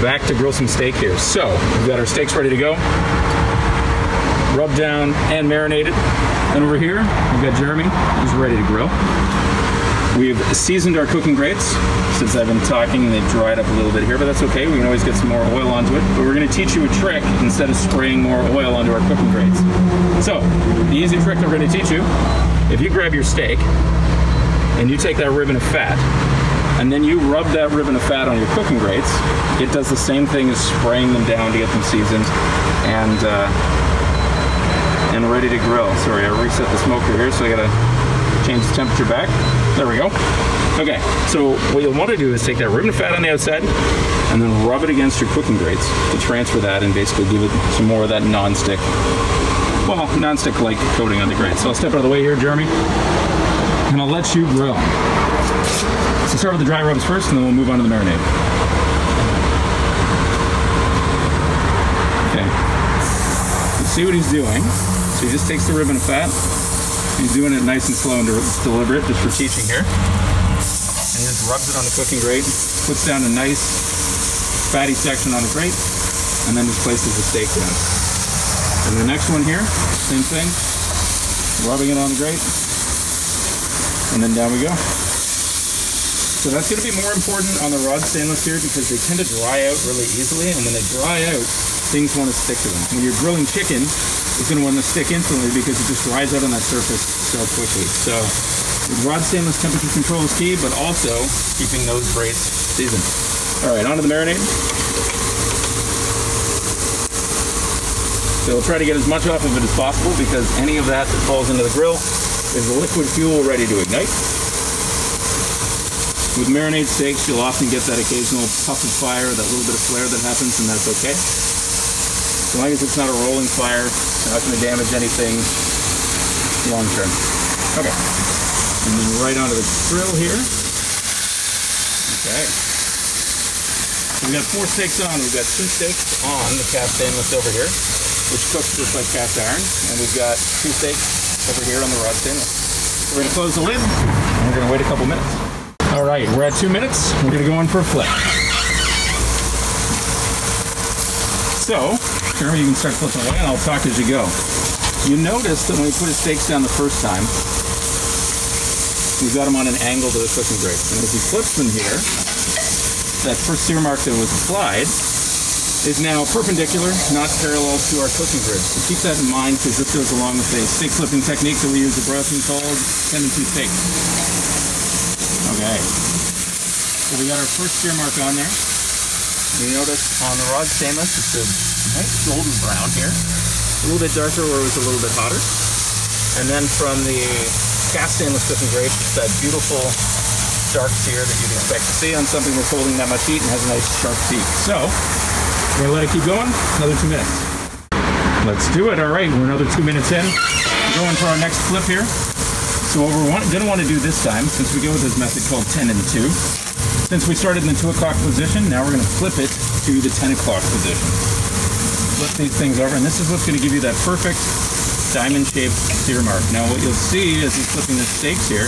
back to grill some steak here. So we've got our steaks ready to go, rubbed down and marinated. And over here, we've got Jeremy, who's ready to grill. We've seasoned our cooking grates. Since I've been talking, they've dried up a little bit here, but that's okay. We can always get some more oil onto it. But we're going to teach you a trick instead of spraying more oil onto our cooking grates. So, the easy trick that we're going to teach you, if you grab your steak and you take that ribbon of fat, and then you rub that ribbon of fat on your cooking grates, it does the same thing as spraying them down to get them seasoned and ready to grill. Sorry, I reset the smoker here, so I gotta change the temperature back. There we go. Okay, so what you'll want to do is take that ribbon of fat on the outside and then rub it against your cooking grates to transfer that and basically give it some more of that non-stick like coating on the grate. So I'll step out of the way here, Jeremy, and I'll let you grill. So start with the dry rubs first, and then we'll move on to the marinade. Okay. You see what he's doing? So he just takes the ribbon of fat. He's doing it nice and slow and deliberate, just for teaching here. And he just rubs it on the cooking grate, puts down a nice fatty section on the grate, and then just places the steak down. And the next one here, same thing, rubbing it on the grate, and then down we go. So that's going to be more important on the rod stainless here because they tend to dry out really easily, and when they dry out, things want to stick to them. When you're grilling chicken, it's going to want to stick instantly because it just dries out on that surface so quickly. So with rod stainless, temperature control is key, but also keeping those grates seasoned. All right, on to the marinade. So we'll try to get as much off of it as possible because any of that that falls into the grill is liquid fuel ready to ignite. With marinade steaks, you'll often get that occasional puff of fire, that little bit of flare that happens, and that's okay. As long as it's not a rolling fire, it's not going to damage anything long term. Okay. And then right onto the grill here. Okay. So we've got 4 steaks on. We've got 2 steaks on the cast stainless over here, which cooks just like cast iron. And we've got 2 steaks over here on the rod stainless. We're going to close the lid, and we're going to wait a couple minutes. All right, we're at 2 minutes. We're going to go in for a flip. So, Jeremy, you can start flipping away, and I'll talk as you go. You notice that when we put his steaks down the first time, we've got them on an angle to the cooking grate. And as he flips them here, that first sear mark that was applied is now perpendicular, not parallel to our cooking grid. So keep that in mind because this goes along with a steak flipping technique that we use at Browson called 10 and 2 steak. Okay. So we got our first sear mark on there. You notice on the rod stainless, it's a nice golden brown here. A little bit darker where it was a little bit hotter. And then from the cast stainless cooking grate, it's that beautiful dark sear that you'd expect to see on something that's holding that much heat and has a nice sharp peak. So, we're gonna let it keep going, another 2 minutes. Let's do it, all right, we're another 2 minutes in. We're going for our next flip here. So what we're gonna wanna do this time, since we go with this method called 10 and 2, since we started in the 2 o'clock position, now we're going to flip it to the 10 o'clock position. Flip these things over, and this is what's going to give you that perfect diamond-shaped sear mark. Now what you'll see as he's flipping the steaks here,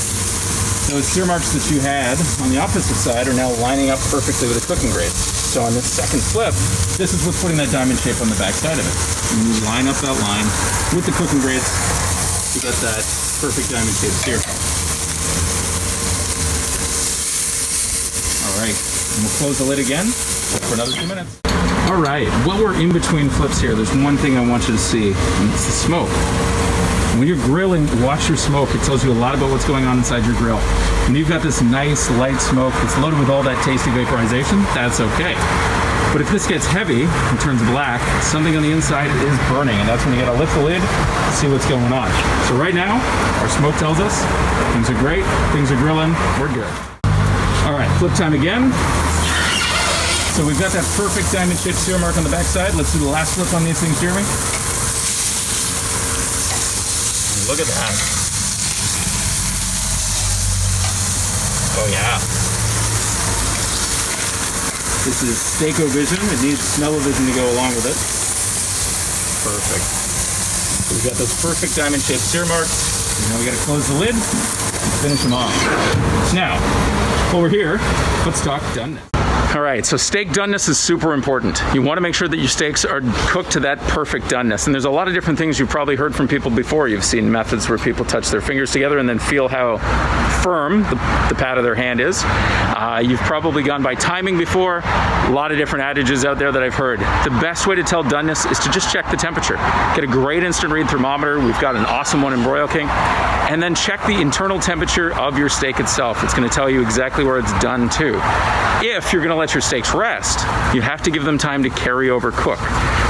those sear marks that you had on the opposite side are now lining up perfectly with the cooking grate. So on this second flip, this is what's putting that diamond shape on the back side of it. When you line up that line with the cooking grates, you get that perfect diamond-shaped sear. All right, and we'll close the lid again for another 2 minutes. All right, while we're in between flips here, there's one thing I want you to see, and it's the smoke. When you're grilling, watch your smoke. It tells you a lot about what's going on inside your grill. When you've got this nice light smoke that's loaded with all that tasty vaporization, that's okay. But if this gets heavy and turns black, something on the inside is burning, and that's when you gotta lift the lid to see what's going on. So right now, our smoke tells us things are great, things are grilling, we're good. All right, flip time again. So we've got that perfect diamond-shaped sear mark on the back side. Let's do the last flip on these things, Jeremy. Look at that. Oh yeah. This is Steak-O-Vision. It needs Smell-O-Vision to go along with it. Perfect. So we've got those perfect diamond-shaped sear marks. And now we gotta close the lid and finish them off. Now, over here, let's talk doneness. All right, so steak doneness is super important. You want to make sure that your steaks are cooked to that perfect doneness. And there's a lot of different things you've probably heard from people before. You've seen methods where people touch their fingers together and then feel how firm the pad of their hand is. You've probably gone by timing before. A lot of different adages out there that I've heard. The best way to tell doneness is to just check the temperature. Get a great instant read thermometer. We've got an awesome one in Broil King. And then check the internal temperature of your steak itself. It's going to tell you exactly where it's done too. If you're going to let your steaks rest, you have to give them time to carry over cook.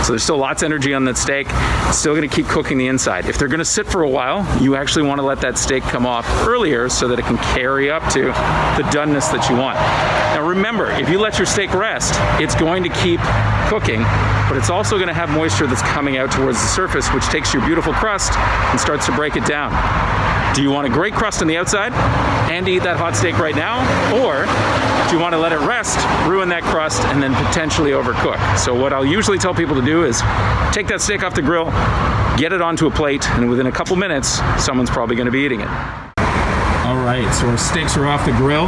So there's still lots of energy on that steak. It's still going to keep cooking the inside. If they're going to sit for a while, you actually want to let that steak come off earlier so that it can carry up to the doneness that you want. Now remember, if you let your steak rest, it's going to keep cooking, but it's also going to have moisture that's coming out towards the surface, which takes your beautiful crust and starts to break it down. Do you want a great crust on the outside and eat that hot steak right now? Or do you want to let it rest, ruin that crust, and then potentially overcook? So what I'll usually tell people to do is take that steak off the grill, get it onto a plate, and within a couple minutes, someone's probably going to be eating it. All right, so our steaks are off the grill.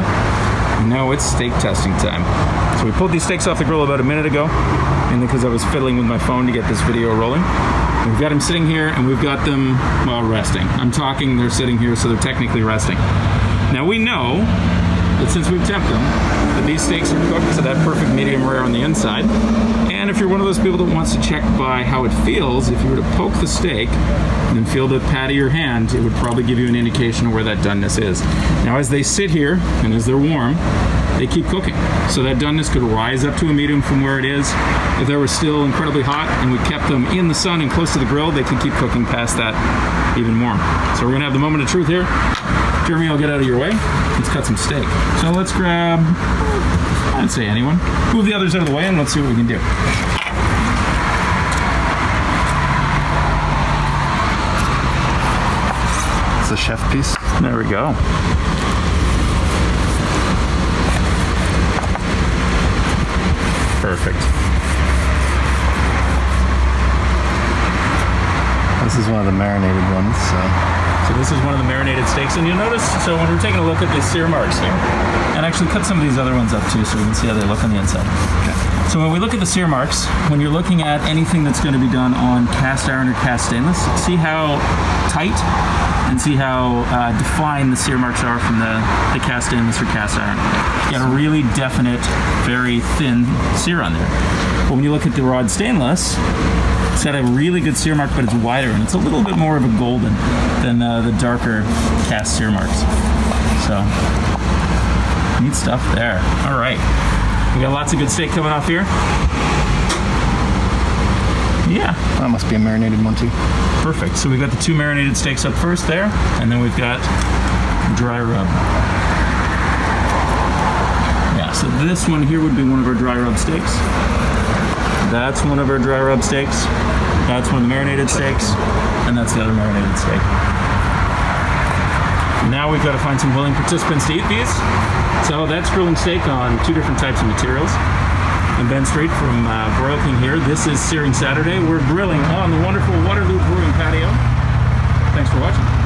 Now it's steak testing time. So we pulled these steaks off the grill about a minute ago, and because I was fiddling with my phone to get this video rolling. We've got them sitting here, and we've got them, well, resting. I'm talking, they're sitting here, so they're technically resting. Now we know that since we've temped them, that these steaks are cooked to that perfect medium rare on the inside. And if you're one of those people that wants to check by how it feels, if you were to poke the steak and then feel the pad of your hand, it would probably give you an indication of where that doneness is. Now as they sit here, and as they're warm, they keep cooking. So that doneness could rise up to a medium from where it is. If they were still incredibly hot and we kept them in the sun and close to the grill, they could keep cooking past that even more. So we're gonna have the moment of truth here. Jeremy, I'll get out of your way. Let's cut some steak. So let's grab, I'd say anyone. Move the others out of the way and let's see what we can do. It's a chef piece. There we go. Perfect. This is one of the marinated ones, So this is one of the marinated steaks, and you'll notice, so when we're taking a look at the sear marks here, and actually cut some of these other ones up too so we can see how they look on the inside. Okay. So when we look at the sear marks, when you're looking at anything that's going to be done on cast iron or cast stainless, see how tight and see how defined the sear marks are from the cast stainless or cast iron. You got a really definite, very thin sear on there. But when you look at the rod stainless, it's got a really good sear mark, but it's wider and it's a little bit more of a golden than the darker cast sear marks. So, neat stuff there. All right, we got lots of good steak coming off here. Yeah. That must be a marinated one too. Perfect. So we've got the two marinated steaks up first there, and then we've got dry rub. Yeah, so this one here would be one of our dry rub steaks. That's one of our dry rub steaks. That's one of the marinated steaks, and that's the other marinated steak. Now we've got to find some willing participants to eat these. So that's grilling steak on two different types of materials. I'm Ben Street from Broil King here. This is Searing Saturday. We're grilling on the wonderful Waterloo Brewing patio. Thanks for watching.